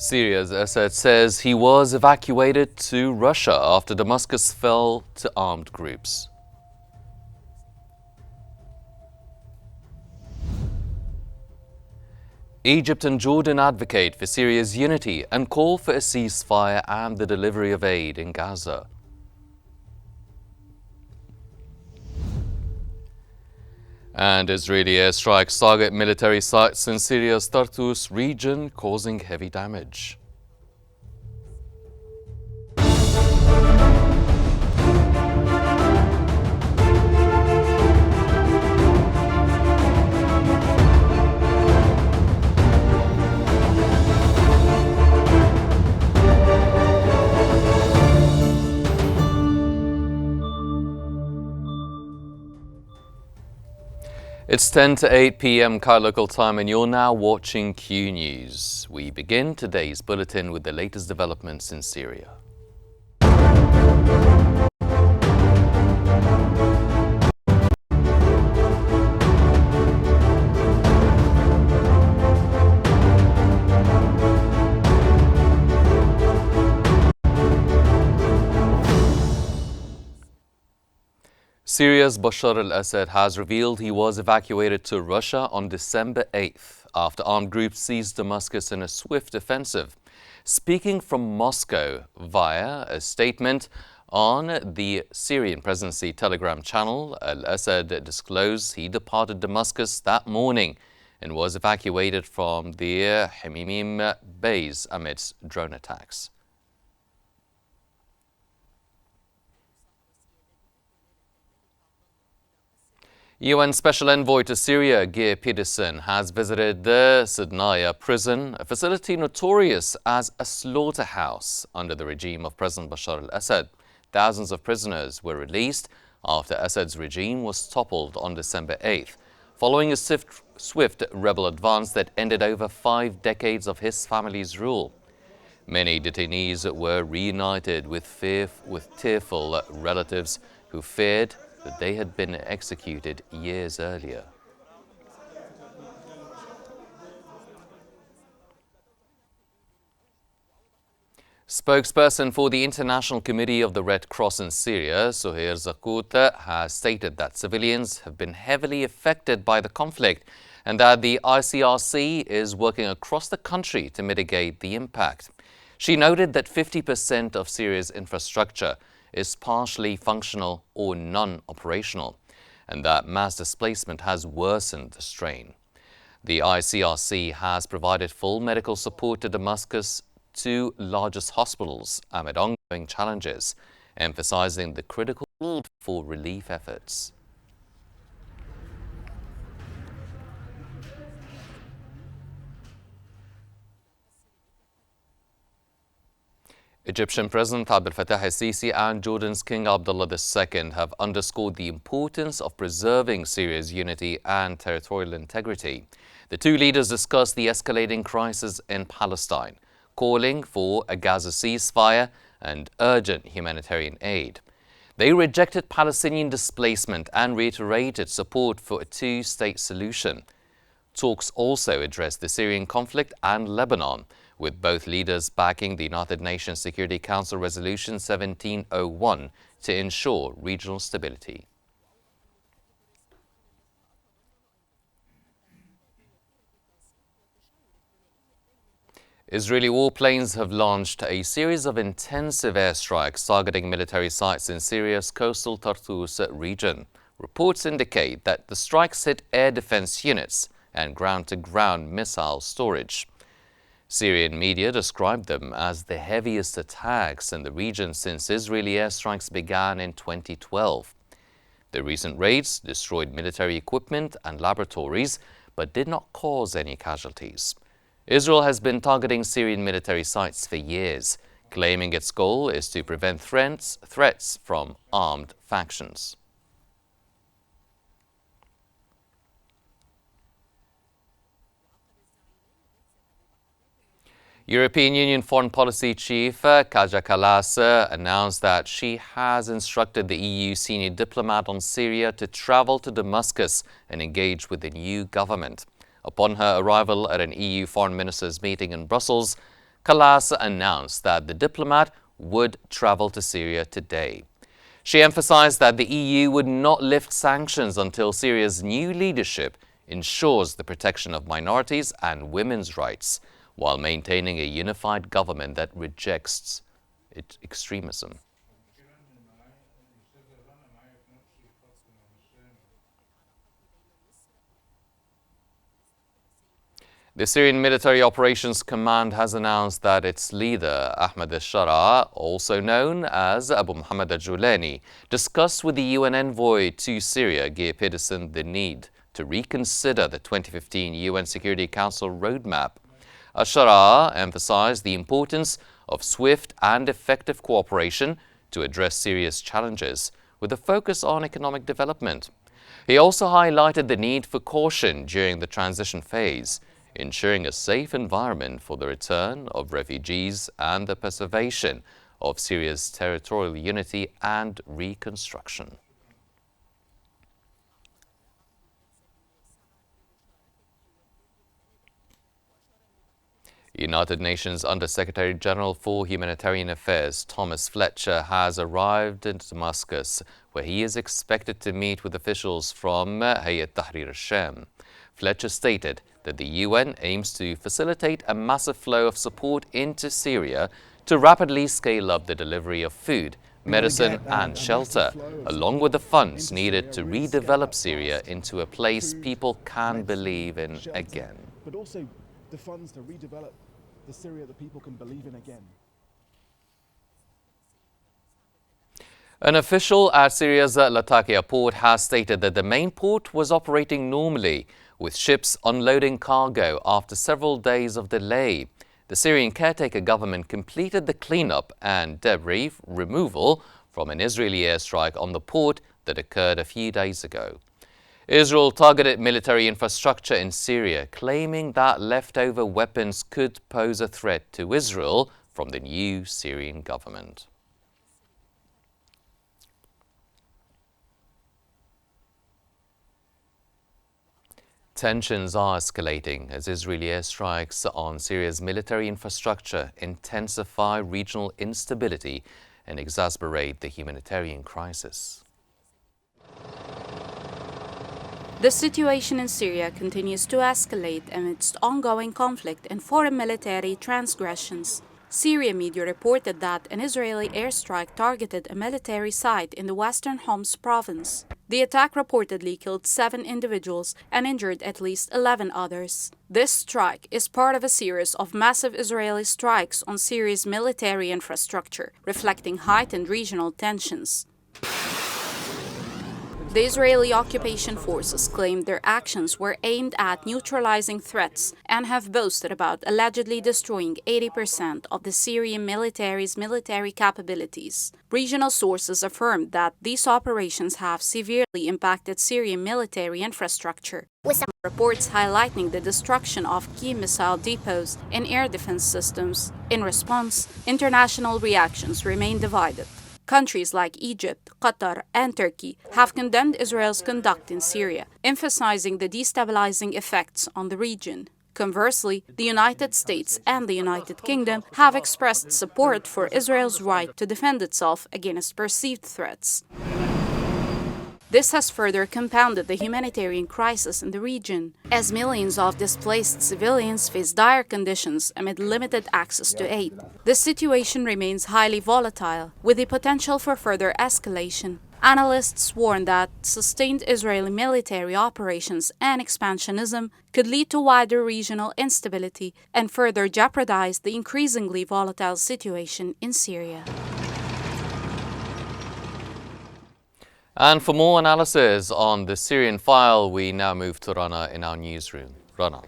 Syria's Assad says he was evacuated to Russia after Damascus fell to armed groups. Egypt and Jordan advocate for Syria's unity and call for a ceasefire and the delivery of aid in Gaza. And Israeli airstrikes target military sites in Syria's Tartus region, causing heavy damage. It's 10 to 8 p.m. Cairo local time and you're now watching Q News. We begin today's bulletin with the latest developments in Syria. Syria's Bashar al-Assad has revealed he was evacuated to Russia on December 8th after armed groups seized Damascus in a swift offensive. Speaking from Moscow via a statement on the Syrian presidency Telegram channel, al-Assad disclosed he departed Damascus that morning and was evacuated from the Hamimim base amidst drone attacks. UN Special Envoy to Syria, Geir Pedersen, has visited the Sidnaya prison, a facility notorious as a slaughterhouse under the regime of President Bashar al-Assad. Thousands of prisoners were released after Assad's regime was toppled on December 8th, following a swift rebel advance that ended over 5 decades of his family's rule. Many detainees were reunited with tearful relatives who feared that they had been executed years earlier. Spokesperson for the International Committee of the Red Cross in Syria, Sohair Zakut, has stated that civilians have been heavily affected by the conflict and that the ICRC is working across the country to mitigate the impact. She noted that 50% of Syria's infrastructure is partially functional or non-operational, and that mass displacement has worsened the strain. The ICRC has provided full medical support to Damascus' 2 largest hospitals amid ongoing challenges, emphasizing the critical need for relief efforts. Egyptian President Abdel Fattah al-Sisi and Jordan's King Abdullah II have underscored the importance of preserving Syria's unity and territorial integrity. The 2 leaders discussed the escalating crisis in Palestine, calling for a Gaza ceasefire and urgent humanitarian aid. They rejected Palestinian displacement and reiterated support for a 2-state solution. Talks also addressed the Syrian conflict and Lebanon, with both leaders backing the United Nations Security Council Resolution 1701 to ensure regional stability. Israeli warplanes have launched a series of intensive airstrikes targeting military sites in Syria's coastal Tartus region. Reports indicate that the strikes hit air defense units and ground-to-ground missile storage. Syrian media described them as the heaviest attacks in the region since Israeli airstrikes began in 2012. The recent raids destroyed military equipment and laboratories, but did not cause any casualties. Israel has been targeting Syrian military sites for years, claiming its goal is to prevent threats from armed factions. European Union Foreign Policy Chief Kaja Kallas announced that she has instructed the EU senior diplomat on Syria to travel to Damascus and engage with the new government. Upon her arrival at an EU foreign ministers meeting in Brussels, Kallas announced that the diplomat would travel to Syria today. She emphasized that the EU would not lift sanctions until Syria's new leadership ensures the protection of minorities and women's rights, while maintaining a unified government that rejects extremism. The Syrian Military Operations Command has announced that its leader, Ahmed al-Shara, also known as Abu Muhammad al-Julani, discussed with the UN envoy to Syria, Geir Pedersen, the need to reconsider the 2015 UN Security Council roadmap. Al-Shara emphasized the importance of swift and effective cooperation to address Syria's challenges, with a focus on economic development. He also highlighted the need for caution during the transition phase, ensuring a safe environment for the return of refugees and the preservation of Syria's territorial unity and reconstruction. United Nations Under-Secretary General for Humanitarian Affairs Thomas Fletcher has arrived in Damascus, where he is expected to meet with officials from Hayat Tahrir al-Sham. Fletcher stated that the UN aims to facilitate a massive flow of support into Syria to rapidly scale up the delivery of food, medicine and shelter, along with the funds needed to redevelop Syria into a place people can believe in again. But also the funds to redevelop the Syria that people can believe in again. An official at Syria's Latakia port has stated that the main port was operating normally, with ships unloading cargo after several days of delay. The Syrian caretaker government completed the cleanup and debris removal from an Israeli airstrike on the port that occurred a few days ago. Israel targeted military infrastructure in Syria, claiming that leftover weapons could pose a threat to Israel from the new Syrian government. Tensions are escalating as Israeli airstrikes on Syria's military infrastructure intensify regional instability and exacerbate the humanitarian crisis. The situation in Syria continues to escalate amidst ongoing conflict and foreign military transgressions. Syrian media reported that an Israeli airstrike targeted a military site in the western Homs province. The attack reportedly killed 7 individuals and injured at least 11 others. This strike is part of a series of massive Israeli strikes on Syria's military infrastructure, reflecting heightened regional tensions. The Israeli occupation forces claimed their actions were aimed at neutralizing threats and have boasted about allegedly destroying 80% of the Syrian military's military capabilities. Regional sources affirmed that these operations have severely impacted Syrian military infrastructure, with some reports highlighting the destruction of key missile depots and air defense systems. In response, international reactions remain divided. Countries like Egypt, Qatar, and Turkey have condemned Israel's conduct in Syria, emphasizing the destabilizing effects on the region. Conversely, the United States and the United Kingdom have expressed support for Israel's right to defend itself against perceived threats. This has further compounded the humanitarian crisis in the region, as millions of displaced civilians face dire conditions amid limited access to aid. The situation remains highly volatile, with the potential for further escalation. Analysts warn that sustained Israeli military operations and expansionism could lead to wider regional instability and further jeopardize the increasingly volatile situation in Syria. And for more analysis on the Syrian file, we now move to Rana in our newsroom. Rana.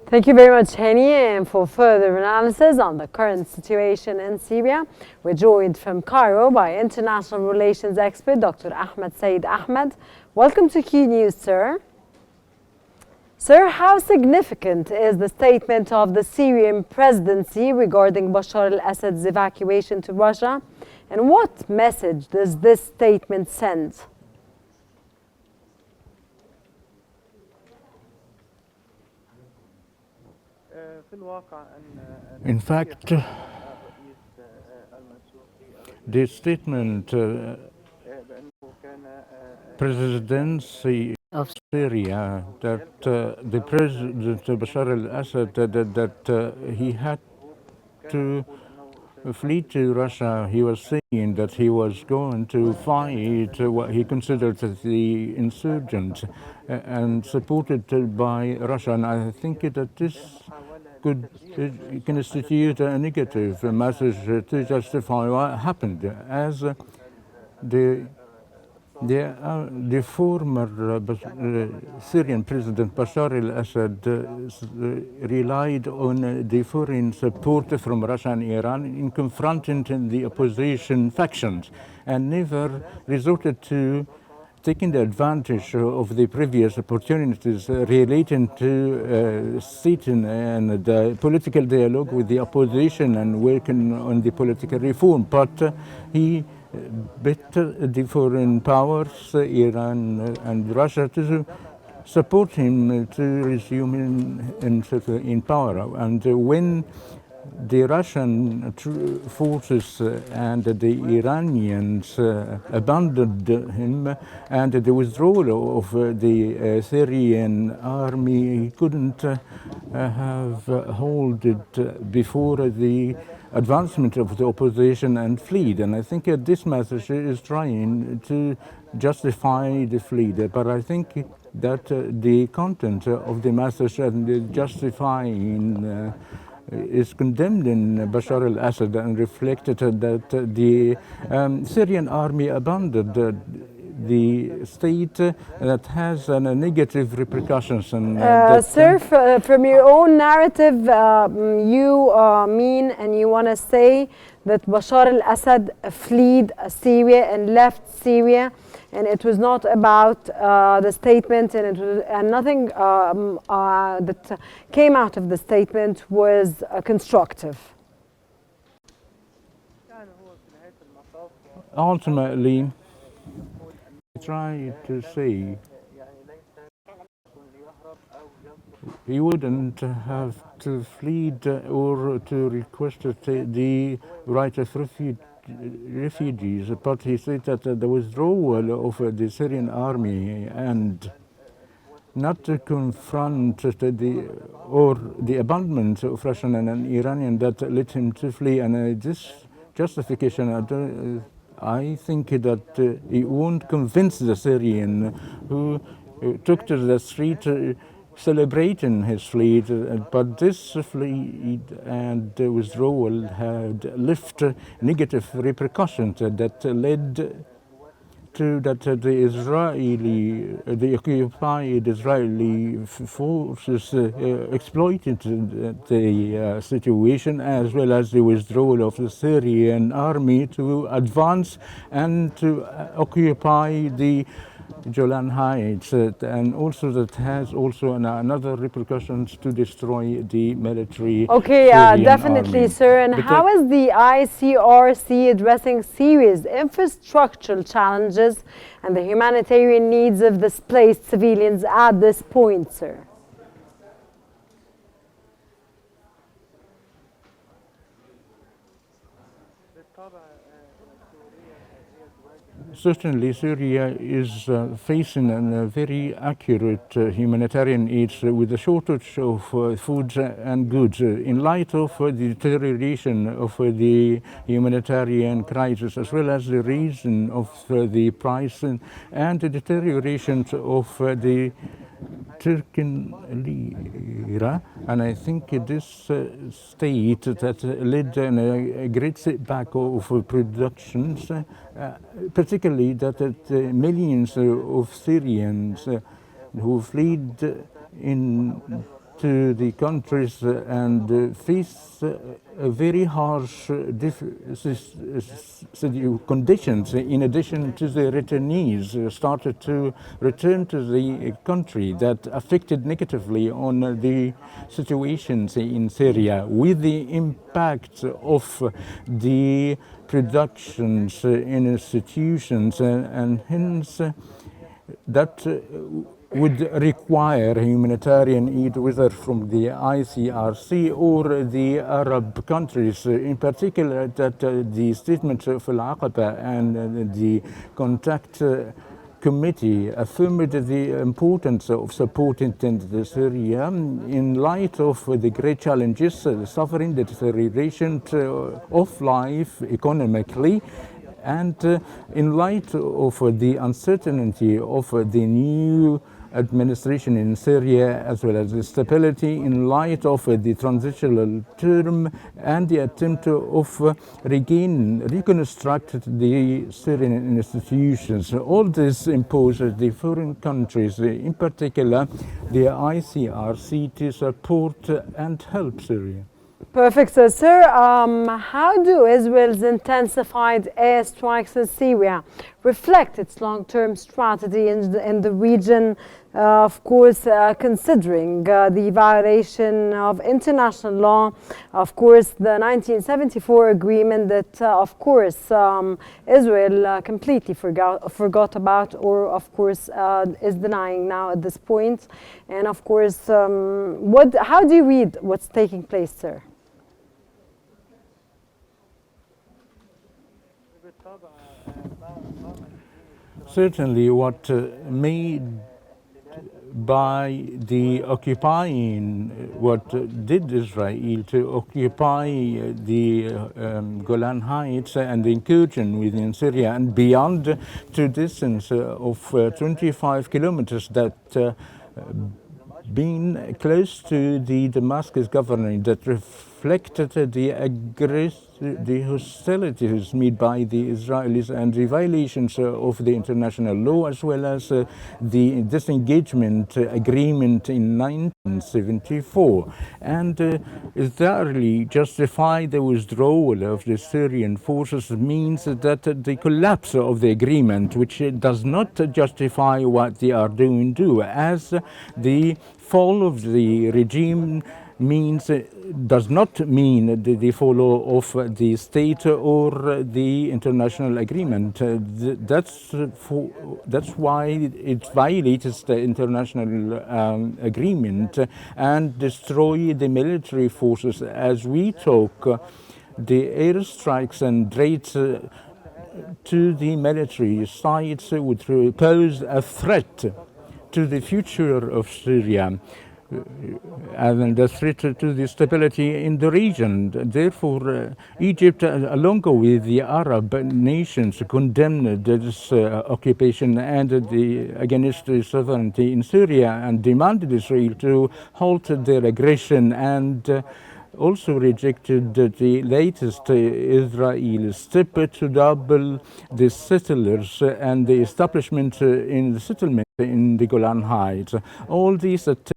Thank you very much, Henny. And for further analysis on the current situation in Syria, we're joined from Cairo by international relations expert Dr. Ahmed Said Ahmed. Welcome to Qnews, sir. Sir, how significant is the statement of the Syrian presidency regarding Bashar al-Assad's evacuation to Russia? And what message does this statement send? In fact, the statement presidency of Syria that the President Bashar al-Assad that he had to flee to Russia. He was saying that he was going to fight what he considered the insurgents and supported by Russia. And I think that this could constitute a negative message to justify what happened, as the former Syrian President Bashar al-Assad relied on the foreign support from Russia and Iran in confronting the opposition factions, and never resorted to taking the advantage of the previous opportunities relating to sitting and the political dialogue with the opposition and working on the political reform. But he better the foreign powers, Iran and Russia, to support him to resume in power. And when the Russian forces and the Iranians abandoned him, and the withdrawal of the Syrian army, he couldn't have held it before the advancement of the opposition and fled. And I think this message is trying to justify the fleet. But I think that the content of the message and justifying is condemning Bashar al-Assad and reflected that the Syrian army abandoned the state that has negative repercussions. And sir, from your own narrative, you mean and you want to say that Bashar al-Assad fled Syria and left Syria, and it was not about the statement, and it was nothing that came out of the statement was constructive. Ultimately, I try to say he wouldn't have to flee or to request the right of refugees, but he said that the withdrawal of the Syrian army and not to confront the abandonment of Russian and Iranian that led him to flee. And this justification, I think that he won't convince the Syrian who took to the street celebrating his fleet, but this fleet and withdrawal had left negative repercussions that led to that the occupied Israeli forces exploited the situation, as well as the withdrawal of the Syrian army to advance and to occupy the Golan Heights, and also that has also another repercussions to destroy the military. Okay, Syrian definitely, army. sir. And But how is the ICRC addressing serious infrastructural challenges and the humanitarian needs of displaced civilians at this point, sir? Certainly, Syria is facing a very accurate humanitarian aid with a shortage of food and goods. In light of the deterioration of the humanitarian crisis, as well as the reason of the price and the deterioration of the Turkish lira, and I think this state that led a great setback of productions, particularly that millions of Syrians who fled into the countries and face very harsh conditions. In addition to the returnees started to return to the country, that affected negatively on the situations in Syria, with the impact of the productions in institutions, and hence that would require humanitarian aid, whether from the ICRC or the Arab countries. In particular, that the statement of Al-Aqaba and the contact committee affirmed the importance of supporting Syria in light of the great challenges, the suffering, the deterioration of life economically, and in light of the uncertainty of the new administration in Syria, as well as the stability in light of the transitional term and the attempt of reconstruct the Syrian institutions. All this imposes the foreign countries, in particular the ICRC, to support and help Syria. Perfect. So, sir, how do Israel's intensified airstrikes in Syria reflect its long-term strategy in the region, of course, considering the violation of international law, of course, the 1974 agreement that, of course, Israel completely forgot about, or, of course, is denying now at this point. And, of course, how do you read what's taking place, sir? Certainly, what made by the occupying, what did Israel to occupy the Golan Heights and the incursion within Syria and beyond, to distance of 25 kilometers, that being close to the Damascus government, that reflected the hostilities made by the Israelis and the violations of the international law, as well as the disengagement agreement in 1974, and thoroughly justify the withdrawal of the Syrian forces means that the collapse of the agreement, which does not justify what they are doing, as the fall of the regime does not mean the fall of the state or the international agreement. That's why it violates the international agreement and destroy the military forces. As we talk, the airstrikes and raids to the military sites would pose a threat to the future of Syria and a threat to the stability in the region. Therefore, Egypt, along with the Arab nations, condemned this occupation and against the sovereignty in Syria and demanded Israel to halt their aggression, and also rejected the latest Israeli step to double the settlers and the establishment in the settlement in the Golan Heights. All these attempts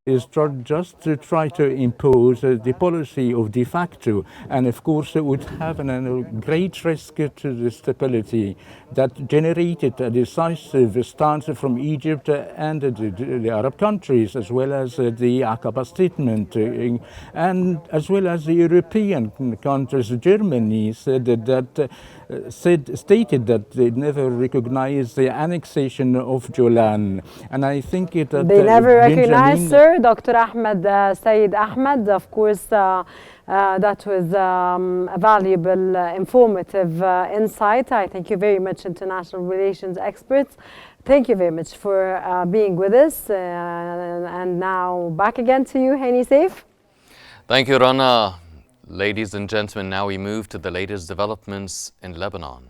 is just to try to impose the policy of de facto, and of course it would have a great risk to the stability that generated a decisive stance from Egypt and the Arab countries, as well as the Aqaba statement, and as well as the European countries. Germany stated that they never recognized the annexation of Golan, and I think that they never recognized, sir. Dr. Ahmed Saeed Ahmed, of course, that was a valuable, informative insight. I thank you very much, international relations experts. Thank you very much for being with us. And now back again to you, Hani Saif. Thank you, Rana. Ladies and gentlemen, now we move to the latest developments in Lebanon.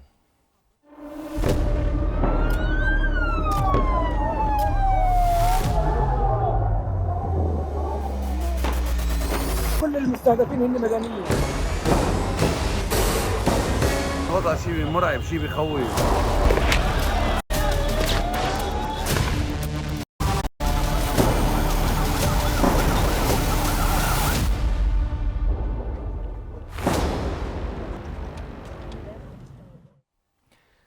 كل المستهدفين هن مدنيين. وضع شيء مرعب، شيء بخوف.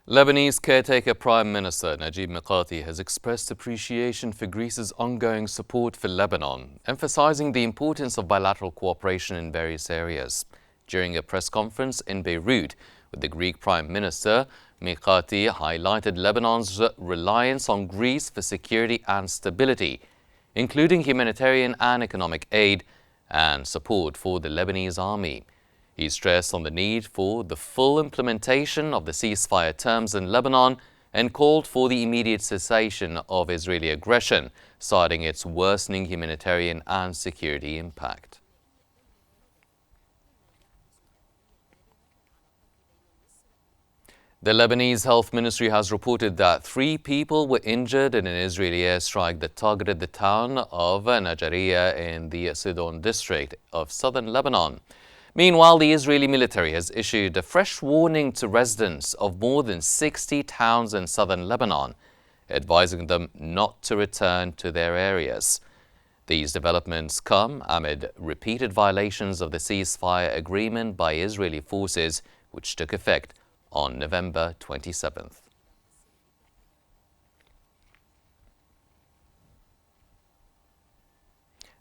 Lebanese caretaker Prime Minister Najib Mikati has expressed appreciation for Greece's ongoing support for Lebanon, emphasizing the importance of bilateral cooperation in various areas. During a press conference in Beirut with the Greek Prime Minister, Mikati highlighted Lebanon's reliance on Greece for security and stability, including humanitarian and economic aid and support for the Lebanese army. He stressed on the need for the full implementation of the ceasefire terms in Lebanon and called for the immediate cessation of Israeli aggression, citing its worsening humanitarian and security impact. The Lebanese Health Ministry has reported that 3 people were injured in an Israeli airstrike that targeted the town of Najariya in the Sidon district of southern Lebanon. Meanwhile, the Israeli military has issued a fresh warning to residents of more than 60 towns in southern Lebanon, advising them not to return to their areas. These developments come amid repeated violations of the ceasefire agreement by Israeli forces, which took effect on November 27th.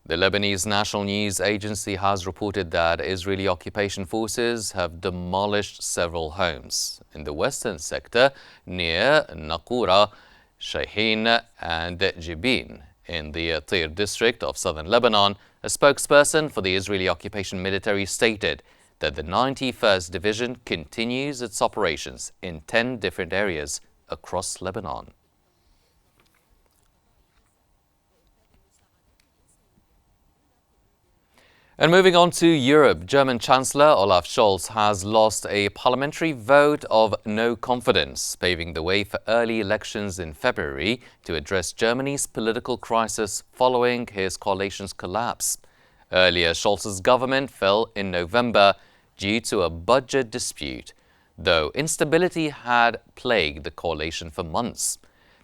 The Lebanese National News Agency has reported that Israeli occupation forces have demolished several homes in the western sector near Naqoura, Shayhin and Jibin in the Tir district of southern Lebanon. A spokesperson for the Israeli occupation military stated that the 91st Division continues its operations in 10 different areas across Lebanon. And moving on to Europe, German Chancellor Olaf Scholz has lost a parliamentary vote of no confidence, paving the way for early elections in February to address Germany's political crisis following his coalition's collapse. Earlier, Scholz's government fell in November due to a budget dispute, though instability had plagued the coalition for months.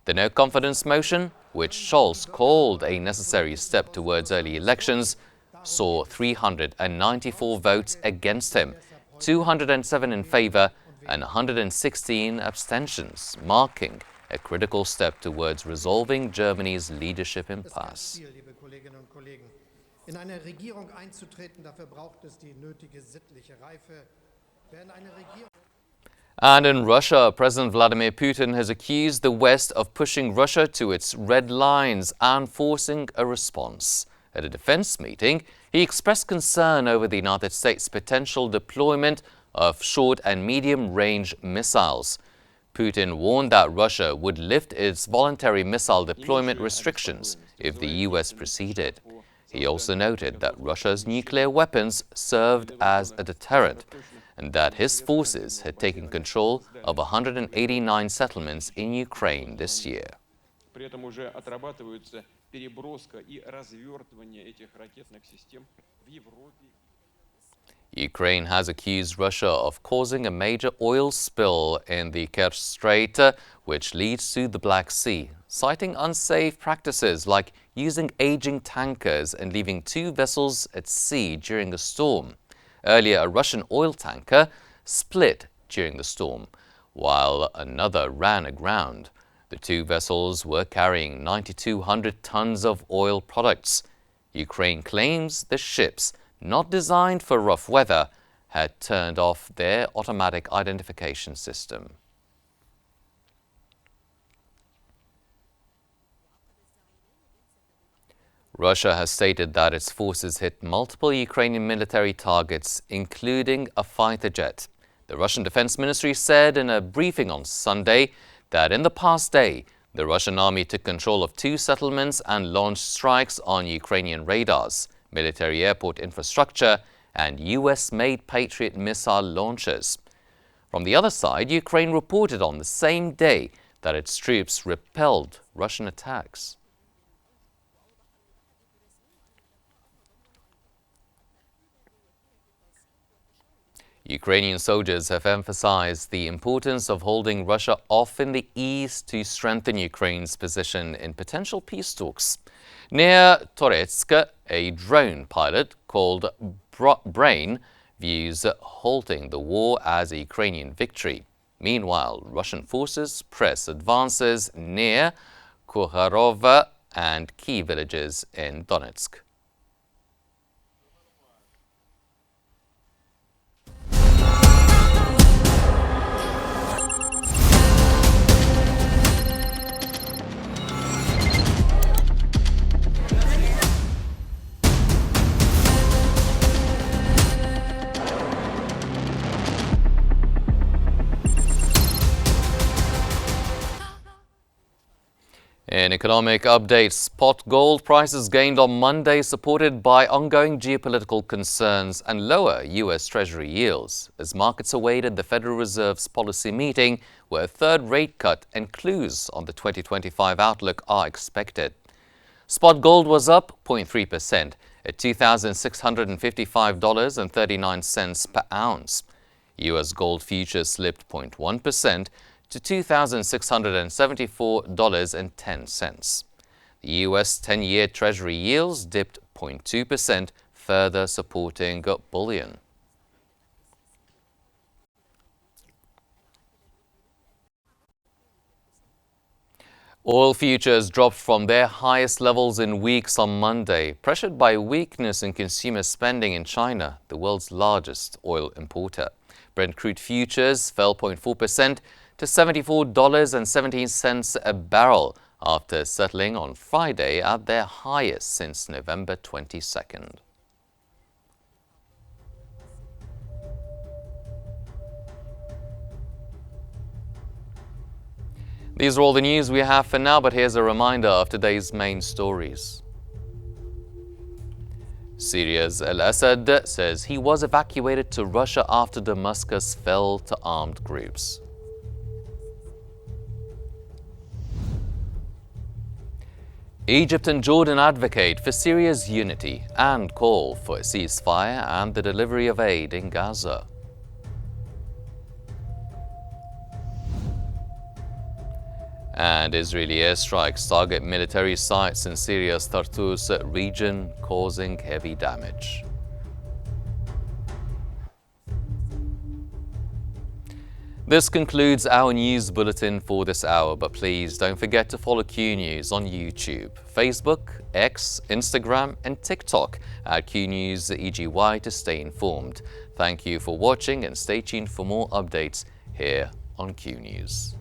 The no-confidence motion, which Scholz called a necessary step towards early elections, saw 394 votes against him, 207 in favor and 116 abstentions, marking a critical step towards resolving Germany's leadership impasse. In eine Regierung einzutreten, dafür braucht es die nötige sittliche Reife. And in Russia, President Vladimir Putin has accused the West of pushing Russia to its red lines and forcing a response. At a defense meeting, he expressed concern over the United States' potential deployment of short and medium-range missiles. Putin warned that Russia would lift its voluntary missile deployment restrictions if the U.S. proceeded. He also noted that Russia's nuclear weapons served as a deterrent and that his forces had taken control of 189 settlements in Ukraine this year. Ukraine has accused Russia of causing a major oil spill in the Kerch Strait, which leads to the Black Sea, citing unsafe practices like using aging tankers and leaving 2 vessels at sea during a storm. Earlier, a Russian oil tanker split during the storm, while another ran aground. The 2 vessels were carrying 9,200 tons of oil products. Ukraine claims the ships, not designed for rough weather, had turned off their automatic identification system. Russia has stated that its forces hit multiple Ukrainian military targets, including a fighter jet. The Russian Defense Ministry said in a briefing on Sunday that in the past day, the Russian army took control of 2 settlements and launched strikes on Ukrainian radars, military airport infrastructure, and US-made Patriot missile launchers. From the other side, Ukraine reported on the same day that its troops repelled Russian attacks. Ukrainian soldiers have emphasized the importance of holding Russia off in the east to strengthen Ukraine's position in potential peace talks. Near Toretsk, a drone pilot called Brain views halting the war as a Ukrainian victory. Meanwhile, Russian forces press advances near Kukharov and key villages in Donetsk. In economic updates, spot gold prices gained on Monday, supported by ongoing geopolitical concerns and lower U.S. Treasury yields, as markets awaited the Federal Reserve's policy meeting, where a third rate cut and clues on the 2025 outlook are expected. Spot gold was up 0.3% at $2,655.39 per ounce. U.S. gold futures slipped 0.1% to $2,674.10. The U.S. 10-year Treasury yields dipped 0.2%, further supporting bullion. Oil futures dropped from their highest levels in weeks on Monday, pressured by weakness in consumer spending in China, the world's largest oil importer. Brent crude futures fell 0.4% to $74.17 a barrel after settling on Friday at their highest since November 22nd. These are all the news we have for now, but here's a reminder of today's main stories. Syria's al-Assad says he was evacuated to Russia after Damascus fell to armed groups. Egypt and Jordan advocate for Syria's unity and call for a ceasefire and the delivery of aid in Gaza. And Israeli airstrikes target military sites in Syria's Tartus region, causing heavy damage. This concludes our news bulletin for this hour, but please don't forget to follow Q News on YouTube, Facebook, X, Instagram and TikTok at Qnews EGY to stay informed. Thank you for watching and stay tuned for more updates here on Q News.